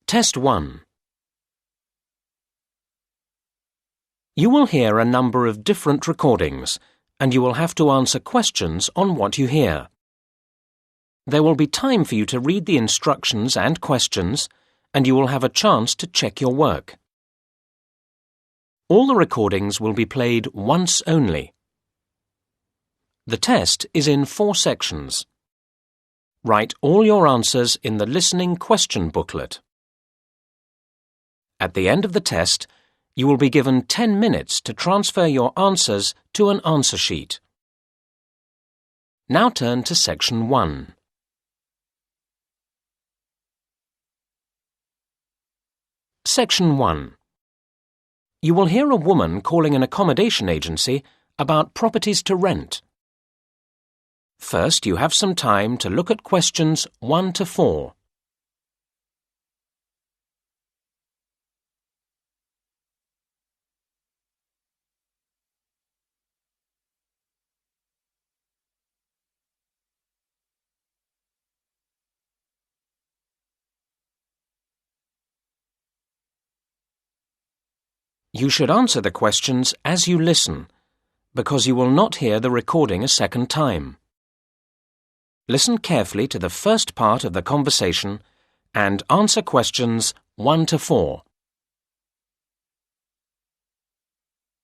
Test 1. You will hear a number of different recordings, and you will have to answer questions on what you hear. There will be time for you to read the instructions and questions, and you will have a chance to check your work. All the recordings will be played once only. The test is in 4 sections. Write all your answers in the listening question booklet. At the end of the test, you will be given 10 minutes to transfer your answers to an answer sheet. Now turn to Section 1. Section 1. You will hear a woman calling an accommodation agency about properties to rent. First, you have some time to look at questions 1 to 4. You should answer the questions as you listen, because you will not hear the recording a second time. Listen carefully to the first part of the conversation and answer questions 1 to 4.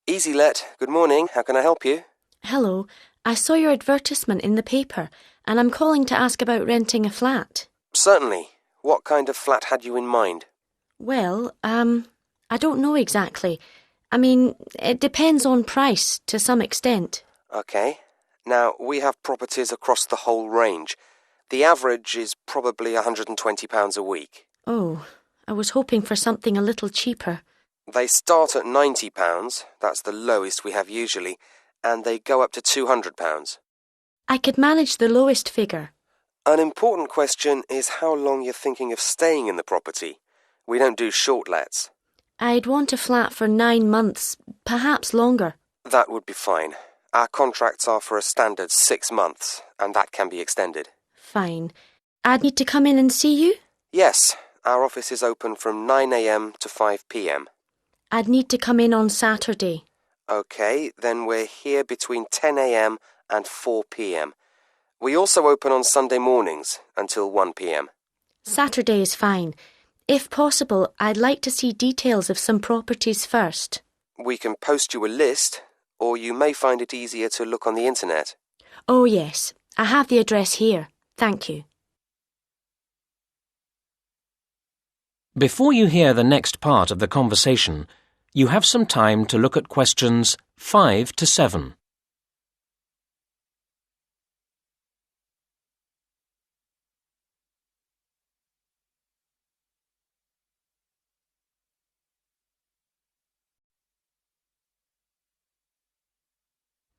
Easy Let, good morning. How can I help you? Hello, I saw your advertisement in the paper and I'm calling to ask about renting a flat. Certainly. What kind of flat had you in mind? Well, I don't know exactly. I mean, it depends on price to some extent. Okay. Now, we have properties across the whole range. The average is probably £120 a week. Oh, I was hoping for something a little cheaper. They start at £90, that's the lowest we have usually, and they go up to £200. I could manage the lowest figure. An important question is how long you're thinking of staying in the property. We don't do short lets. I'd want a flat for 9 months, perhaps longer. That would be fine. Our contracts are for a standard 6 months, and that can be extended. Fine. I'd need to come in and see you? Yes, our office is open from 9 a.m. to 5 p.m. I'd need to come in on Saturday. Okay, then we're here between 10 a.m. and 4 p.m. We also open on Sunday mornings until 1 p.m. Saturday is fine. If possible, I'd like to see details of some properties first. We can post you a list, or you may find it easier to look on the internet. Oh yes, I have the address here. Thank you. Before you hear the next part of the conversation, you have some time to look at questions 5 to 7.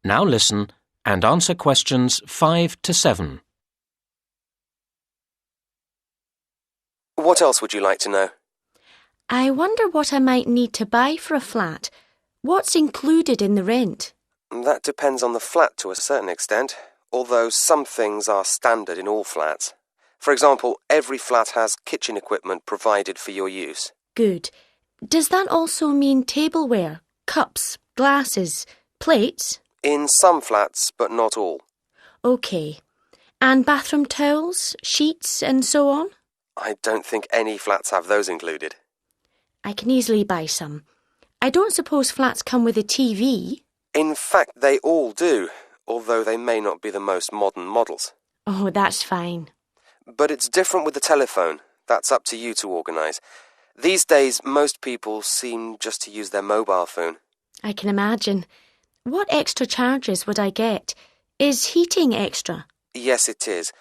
Now listen and answer questions 5 to 7. What else would you like to know? I wonder what I might need to buy for a flat. What's included in the rent? That depends on the flat to a certain extent, although some things are standard in all flats. For example, every flat has kitchen equipment provided for your use. Good. Does that also mean tableware, cups, glasses, plates? In some flats, but not all. OK. And bathroom towels, sheets and so on? I don't think any flats have those included. I can easily buy some. I don't suppose flats come with a TV? In fact, they all do, although they may not be the most modern models. Oh, that's fine. But it's different with the telephone. That's up to you to organise. These days, most people seem just to use their mobile phone. I can imagine. What extra charges would I get? Is heating extra? Yes, it is.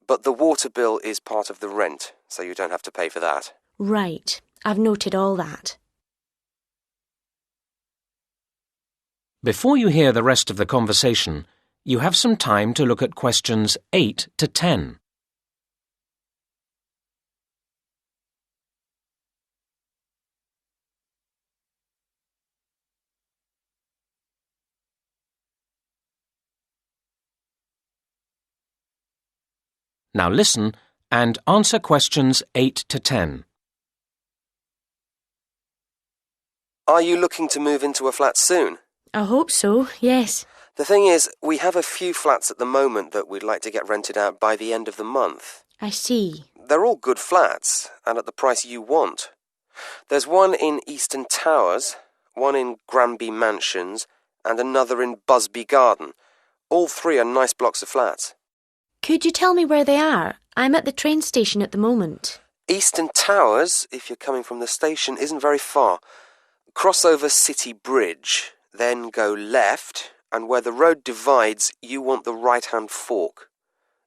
But the water bill is part of the rent, so you don't have to pay for that. Right. I've noted all that. Before you hear the rest of the conversation, you have some time to look at questions 8 to 10. Now listen and answer questions 8 to 10. Are you looking to move into a flat soon? I hope so, yes. The thing is, we have a few flats at the moment that we'd like to get rented out by the end of the month. I see. They're all good flats, and at the price you want. There's one in Eastern Towers, one in Granby Mansions, and another in Busby Garden. All three are nice blocks of flats. Could you tell me where they are? I'm at the train station at the moment. Eastern Towers, if you're coming from the station, isn't very far. Cross over City Bridge, then go left, and where the road divides, you want the right-hand fork.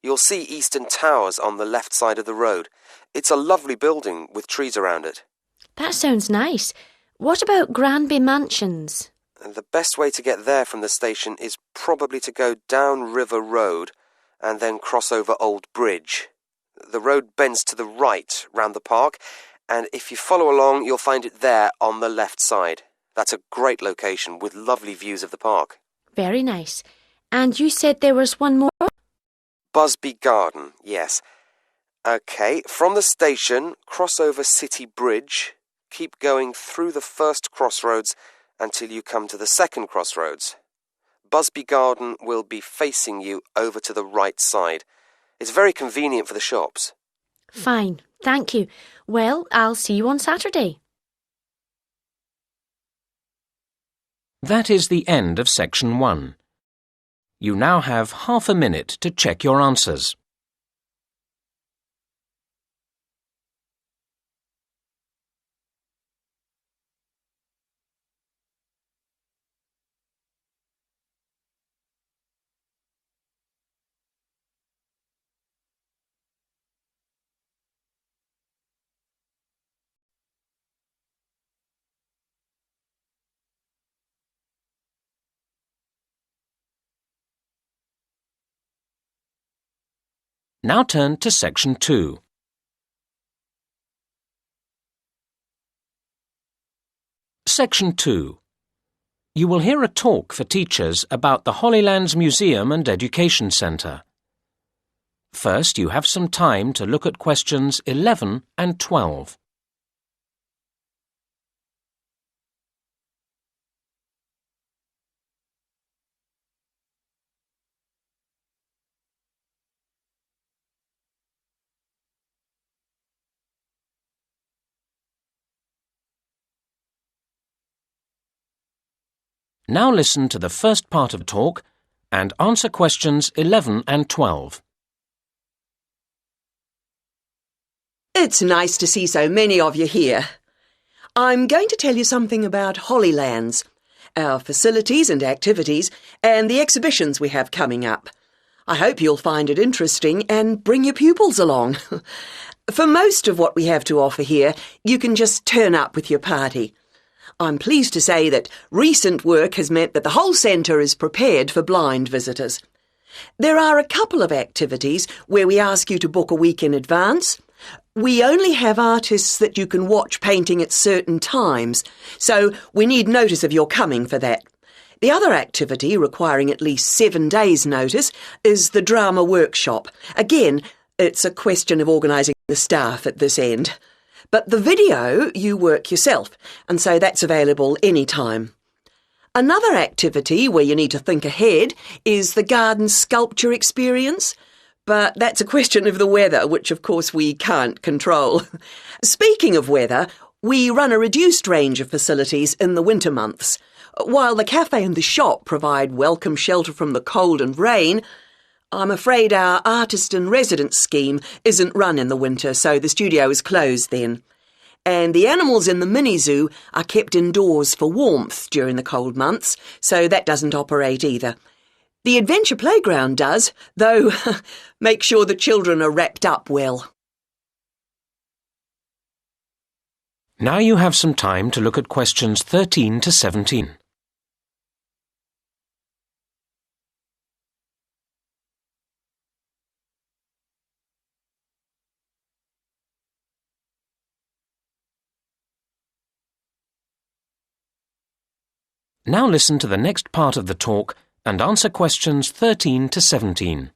You'll see Eastern Towers on the left side of the road. It's a lovely building with trees around it. That sounds nice. What about Granby Mansions? The best way to get there from the station is probably to go down River Road and then cross over Old Bridge. The road bends to the right round the park, and if you follow along, you'll find it there on the left side. That's a great location with lovely views of the park. Very nice. And you said there was one more? Busby Garden, yes. OK, from the station, cross over City Bridge, keep going through the first crossroads until you come to the second crossroads. Busby Garden will be facing you over to the right side. It's very convenient for the shops. Fine, thank you. Well, I'll see you on Saturday. That is the end of section 1. You now have half a minute to check your answers. Now turn to section 2. Section 2. You will hear a talk for teachers about the Holylands Museum and Education Centre. First, you have some time to look at questions 11 and 12. Now listen to the first part of the talk and answer questions 11 and 12. It's nice to see so many of you here. I'm going to tell you something about Holylands, our facilities and activities, and the exhibitions we have coming up. I hope you'll find it interesting and bring your pupils along. For most of what we have to offer here, you can just turn up with your party. I'm pleased to say that recent work has meant that the whole centre is prepared for blind visitors. There are a couple of activities where we ask you to book a week in advance. We only have artists that you can watch painting at certain times, so we need notice of your coming for that. The other activity, requiring at least 7 days' notice, is the drama workshop. Again, it's a question of organising the staff at this end. But the video you work yourself, and so that's available any time. Another activity where you need to think ahead is the garden sculpture experience, but that's a question of the weather, which of course we can't control. Speaking of weather, we run a reduced range of facilities in the winter months. While the cafe and the shop provide welcome shelter from the cold and rain, I'm afraid our artist in residence scheme isn't run in the winter, so the studio is closed then. And the animals in the mini-zoo are kept indoors for warmth during the cold months, so that doesn't operate either. The adventure playground does, though make sure the children are wrapped up well. Now you have some time to look at questions 13 to 17. Now listen to the next part of the talk and answer questions 13 to 17.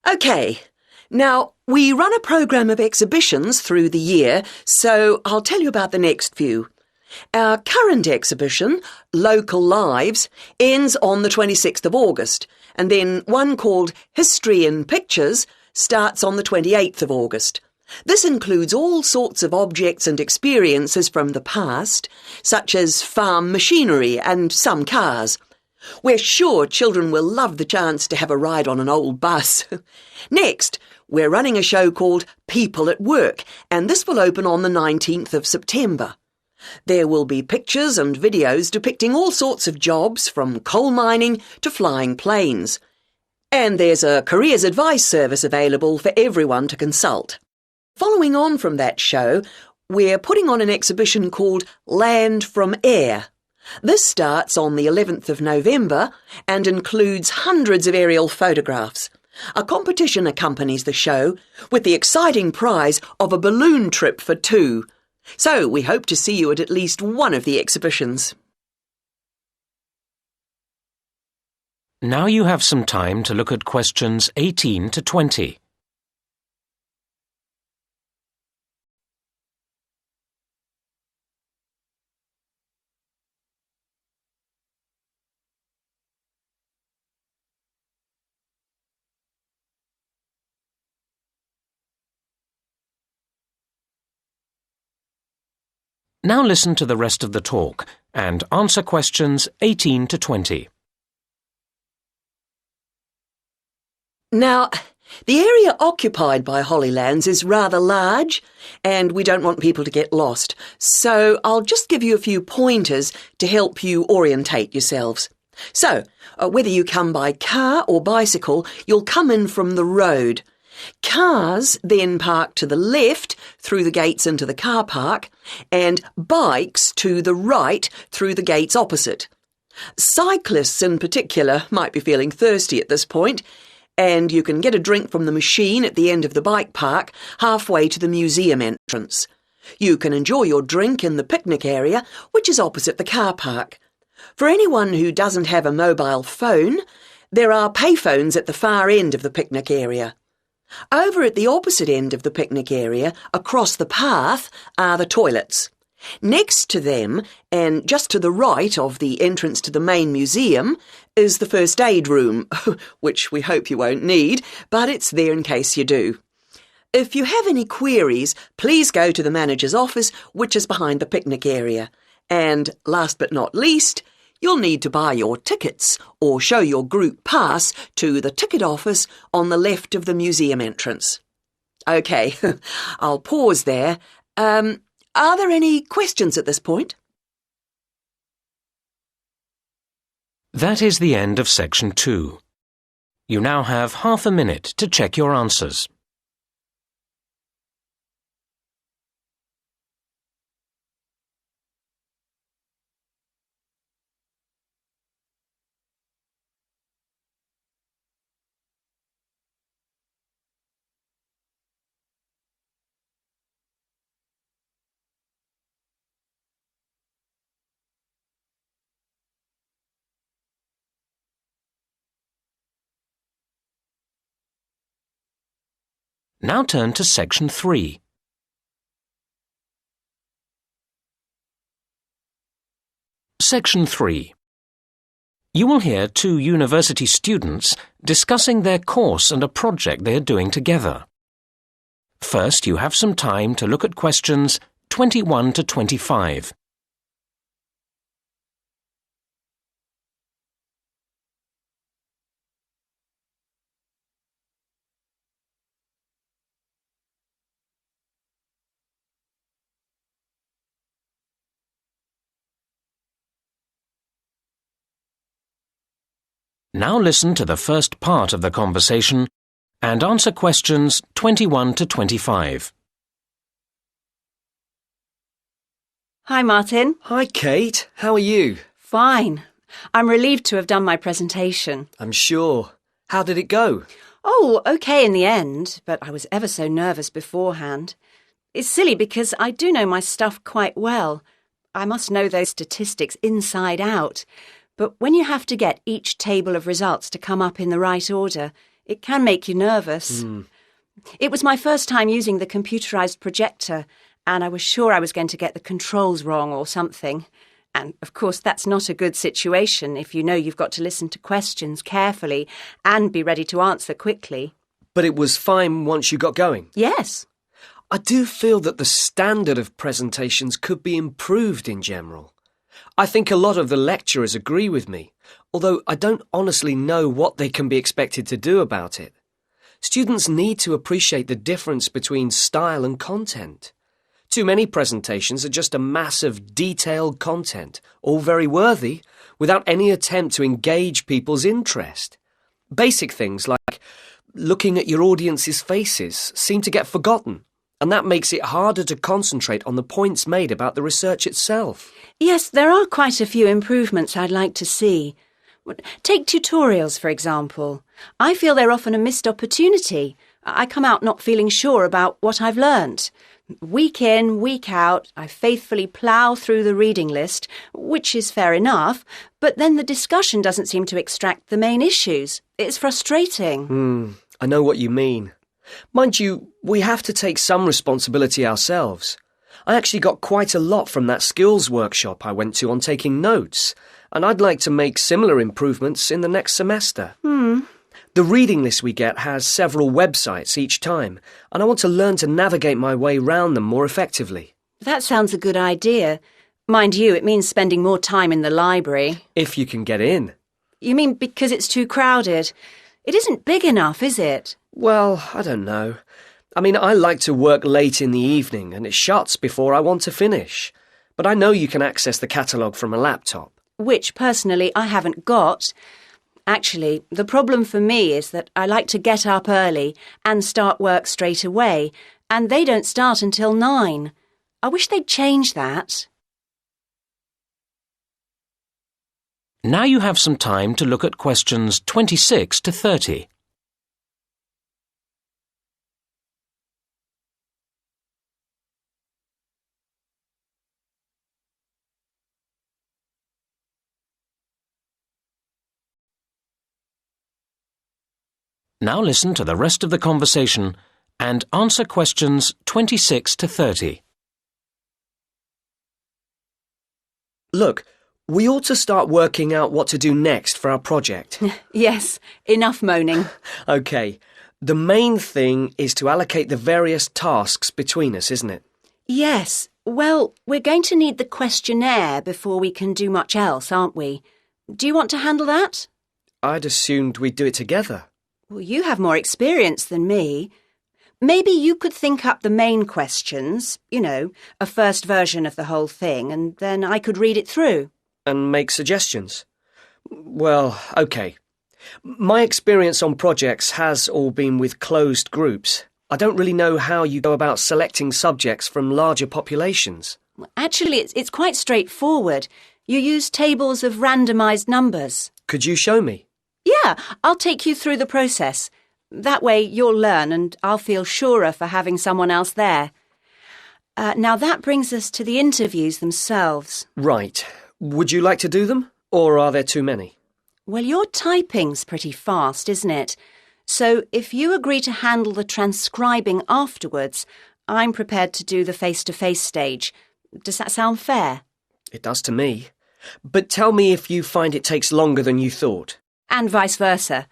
OK, Now, we run a programme of exhibitions through the year, so I'll tell you about the next few. Our current exhibition, Local Lives, ends on the 26th of August, and then one called History in Pictures starts on the 28th of August. This includes all sorts of objects and experiences from the past, such as farm machinery and some cars. We're sure children will love the chance to have a ride on an old bus. Next, we're running a show called People at Work, and this will open on the 19th of September. There will be pictures and videos depicting all sorts of jobs, from coal mining to flying planes. And there's a careers advice service available for everyone to consult. Following on from that show, we're putting on an exhibition called Land from Air. This starts on the 11th of November and includes hundreds of aerial photographs. A competition accompanies the show with the exciting prize of a balloon trip for two. So we hope to see you at least one of the exhibitions. Now you have some time to look at questions 18 to 20. Now listen to the rest of the talk and answer questions 18 to 20. Now, the area occupied by Hollylands is rather large, and we don't want people to get lost, so I'll just give you a few pointers to help you orientate yourselves. So, whether you come by car or bicycle, you'll come in from the road. Cars then park to the left through the gates into the car park, and bikes to the right through the gates opposite. Cyclists in particular might be feeling thirsty at this point, and you can get a drink from the machine at the end of the bike park, halfway to the museum entrance. You can enjoy your drink in the picnic area, which is opposite the car park. For anyone who doesn't have a mobile phone, there are payphones at the far end of the picnic area. Over at the opposite end of the picnic area, across the path, are the toilets. Next to them, and just to the right of the entrance to the main museum, is the first aid room, which we hope you won't need, but it's there in case you do. If you have any queries, please go to the manager's office, which is behind the picnic area. And last but not least, you'll need to buy your tickets or show your group pass to the ticket office on the left of the museum entrance. OK, I'll pause there. Are there any questions at this point? That is the end of section 2. You now have half a minute to check your answers. Now turn to section 3. Section 3. You will hear two university students discussing their course and a project they are doing together. First, you have some time to look at questions 21 to 25. Now listen to the first part of the conversation and answer questions 21 to 25. Hi, Martin. Hi, Kate. How are you? Fine. I'm relieved to have done my presentation. I'm sure. How did it go? Oh, OK in the end, but I was ever so nervous beforehand. It's silly because I do know my stuff quite well. I must know those statistics inside out. But when you have to get each table of results to come up in the right order, it can make you nervous. It was my first time using the computerised projector, and I was sure I was going to get the controls wrong or something. And, of course, that's not a good situation if you know you've got to listen to questions carefully and be ready to answer quickly. But it was fine once you got going? Yes. I do feel that the standard of presentations could be improved in general. I think a lot of the lecturers agree with me, although I don't honestly know what they can be expected to do about it. Students need to appreciate the difference between style and content. Too many presentations are just a mass of detailed content, all very worthy, without any attempt to engage people's interest. Basic things like looking at your audience's faces seem to get forgotten, and that makes it harder to concentrate on the points made about the research itself. Yes, there are quite a few improvements I'd like to see. Take tutorials, for example. I feel they're often a missed opportunity. I come out not feeling sure about what I've learnt. Week in, week out, I faithfully plough through the reading list, which is fair enough, but then the discussion doesn't seem to extract the main issues. It's frustrating. I know what you mean. Mind you, we have to take some responsibility ourselves. I actually got quite a lot from that skills workshop I went to on taking notes, and I'd like to make similar improvements in the next semester. The reading list we get has several websites each time, and I want to learn to navigate my way round them more effectively. That sounds a good idea. Mind you, it means spending more time in the library. If you can get in. You mean because it's too crowded? It isn't big enough, is it? Well, I don't know. I mean, I like to work late in the evening, and it shuts before I want to finish. But I know you can access the catalogue from a laptop. Which, personally, I haven't got. Actually, the problem for me is that I like to get up early and start work straight away, and they don't start until 9. I wish they'd change that. Now you have some time to look at questions 26 to 30. Now listen to the rest of the conversation and answer questions 26 to 30. Look, we ought to start working out what to do next for our project. Yes, enough moaning. OK, the main thing is to allocate the various tasks between us, isn't it? Yes, well, we're going to need the questionnaire before we can do much else, aren't we? Do you want to handle that? I'd assumed we'd do it together. Well, you have more experience than me. Maybe you could think up the main questions, you know, a first version of the whole thing, and then I could read it through. And make suggestions? Well, OK. My experience on projects has all been with closed groups. I don't really know how you go about selecting subjects from larger populations. Actually, it's quite straightforward. You use tables of randomised numbers. Could you show me? Yeah, I'll take you through the process. That way you'll learn and I'll feel surer for having someone else there. Now that brings us to the interviews themselves. Right. Would you like to do them? Or are there too many? Well, your typing's pretty fast, isn't it? So if you agree to handle the transcribing afterwards, I'm prepared to do the face-to-face stage. Does that sound fair? It does to me. But tell me if you find it takes longer than you thought. And vice versa.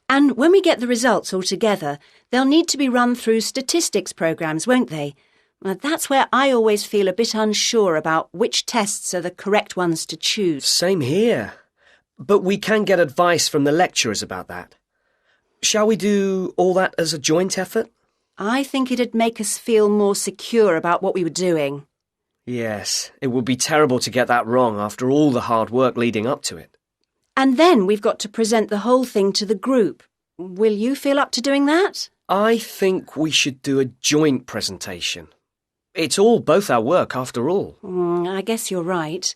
And when we get the results all together, they'll need to be run through statistics programs, won't they? That's where I always feel a bit unsure about which tests are the correct ones to choose. Same here. But we can get advice from the lecturers about that. Shall we do all that as a joint effort? I think it'd make us feel more secure about what we were doing. Yes, it would be terrible to get that wrong after all the hard work leading up to it. And then we've got to present the whole thing to the group. Will you feel up to doing that? I think we should do a joint presentation. It's all both our work, after all. I guess you're right.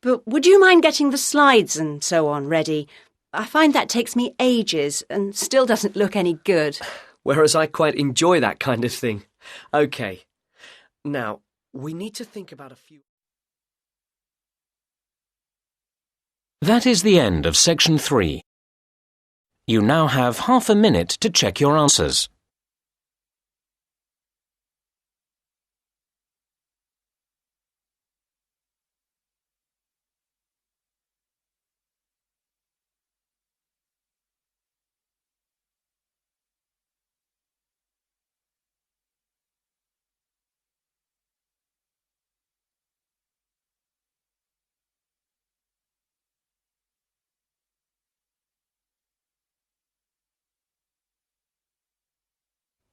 But would you mind getting the slides and so on ready? I find that takes me ages and still doesn't look any good. Whereas I quite enjoy that kind of thing. OK. Now, we need to think about a few... That is the end of section 3. You now have half a minute to check your answers.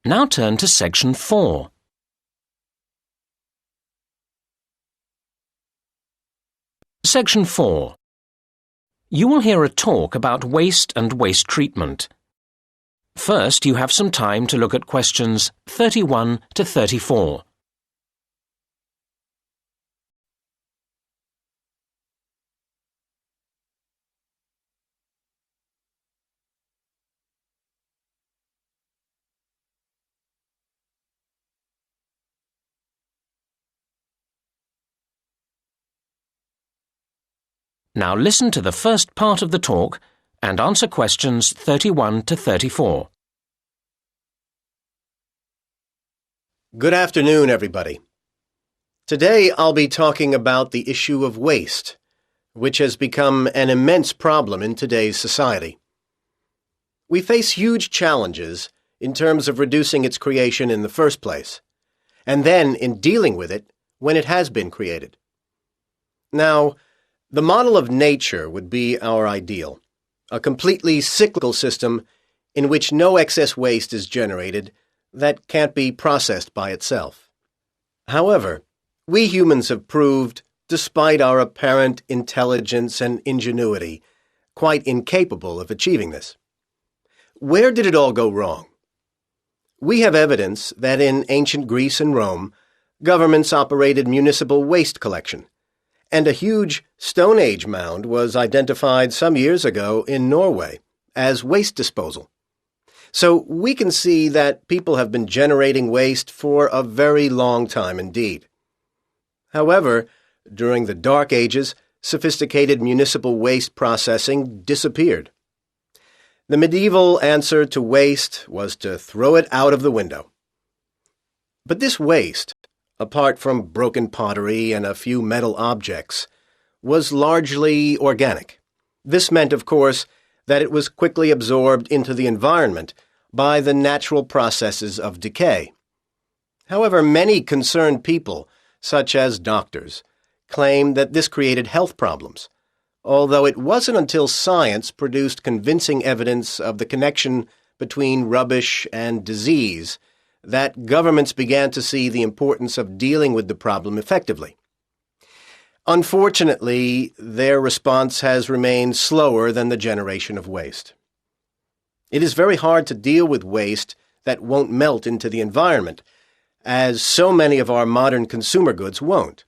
Now turn to Section 4. Section 4. You will hear a talk about waste and waste treatment. First, you have some time to look at questions 31 to 34. Now listen to the first part of the talk and answer questions 31 to 34. Good afternoon, everybody. Today I'll be talking about the issue of waste, which has become an immense problem in today's society. We face huge challenges in terms of reducing its creation in the first place, and then in dealing with it when it has been created. Now, the model of nature would be our ideal, a completely cyclical system in which no excess waste is generated that can't be processed by itself. However, we humans have proved, despite our apparent intelligence and ingenuity, quite incapable of achieving this. Where did it all go wrong? We have evidence that in ancient Greece and Rome, governments operated municipal waste collection, and a huge Stone Age mound was identified some years ago in Norway as waste disposal. So we can see that people have been generating waste for a very long time indeed. However, during the Dark Ages, sophisticated municipal waste processing disappeared. The medieval answer to waste was to throw it out of the window. But this waste, apart from broken pottery and a few metal objects, was largely organic. This meant, of course, that it was quickly absorbed into the environment by the natural processes of decay. However, many concerned people, such as doctors, claim that this created health problems, although it wasn't until science produced convincing evidence of the connection between rubbish and disease that governments began to see the importance of dealing with the problem effectively. Unfortunately, their response has remained slower than the generation of waste. It is very hard to deal with waste that won't melt into the environment, as so many of our modern consumer goods won't.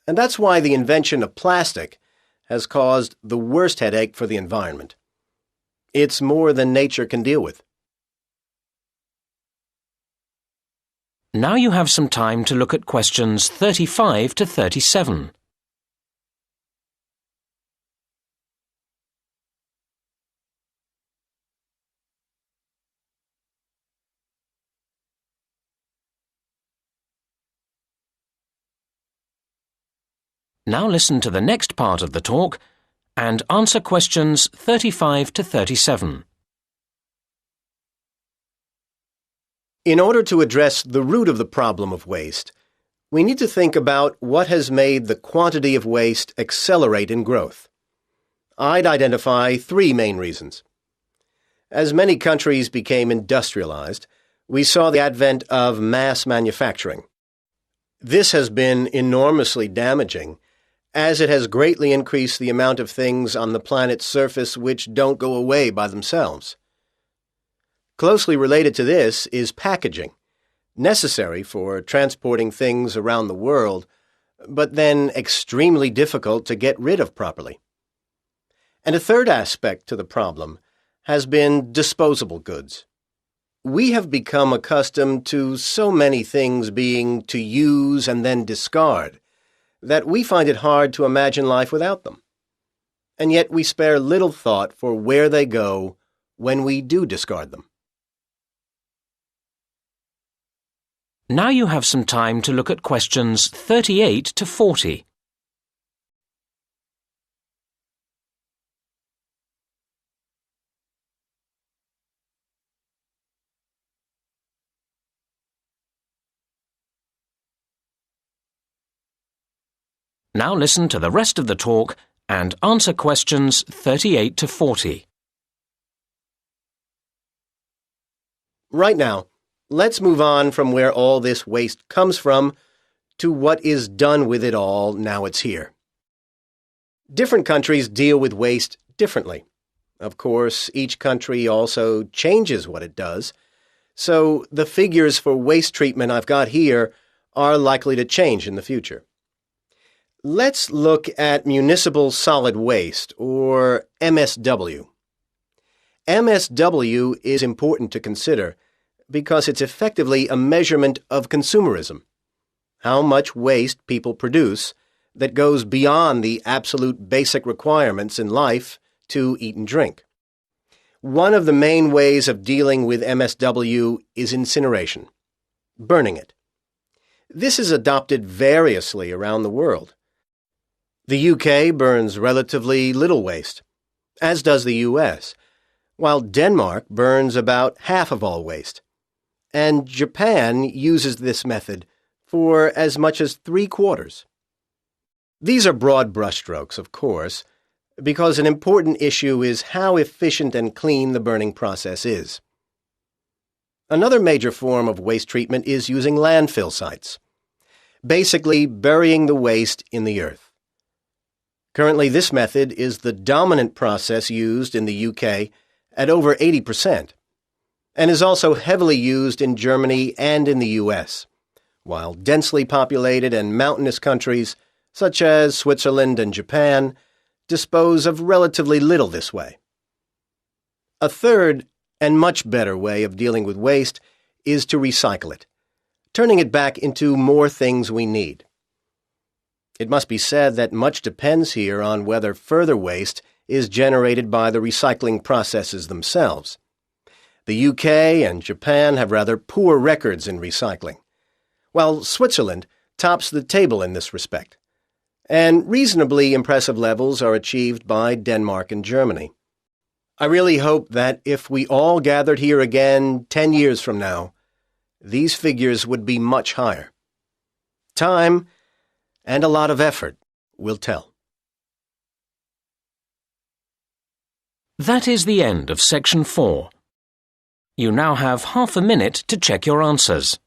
And that's why the invention of plastic has caused the worst headache for the environment. It's more than nature can deal with. Now you have some time to look at questions 35 to 37. Now listen to the next part of the talk and answer questions 35 to 37. In order to address the root of the problem of waste, we need to think about what has made the quantity of waste accelerate in growth. I'd identify three main reasons. As many countries became industrialized, we saw the advent of mass manufacturing. This has been enormously damaging, as it has greatly increased the amount of things on the planet's surface which don't go away by themselves. Closely related to this is packaging, necessary for transporting things around the world, but then extremely difficult to get rid of properly. And a third aspect to the problem has been disposable goods. We have become accustomed to so many things being to use and then discard that we find it hard to imagine life without them. And yet we spare little thought for where they go when we do discard them. Now you have some time to look at questions 38 to 40. Now listen to the rest of the talk and answer questions 38 to 40. Right now, let's move on from where all this waste comes from to what is done with it all now it's here. Different countries deal with waste differently. Of course, each country also changes what it does, so the figures for waste treatment I've got here are likely to change in the future. Let's look at municipal solid waste, or MSW. MSW is important to consider because it's effectively a measurement of consumerism, how much waste people produce that goes beyond the absolute basic requirements in life to eat and drink. One of the main ways of dealing with MSW is incineration, burning it. This is adopted variously around the world. The UK burns relatively little waste, as does the US, while Denmark burns about half of all waste, and Japan uses this method for as much as 3/4. These are broad brushstrokes, of course, because an important issue is how efficient and clean the burning process is. Another major form of waste treatment is using landfill sites, basically burying the waste in the earth. Currently, this method is the dominant process used in the UK at over 80%, and is also heavily used in Germany and in the US, while densely populated and mountainous countries, such as Switzerland and Japan, dispose of relatively little this way. A third and much better way of dealing with waste is to recycle it, turning it back into more things we need. It must be said that much depends here on whether further waste is generated by the recycling processes themselves. The UK and Japan have rather poor records in recycling, while Switzerland tops the table in this respect, and reasonably impressive levels are achieved by Denmark and Germany. I really hope that if we all gathered here again 10 years from now, these figures would be much higher. Time and a lot of effort will tell. That is the end of section 4. You now have half a minute to check your answers.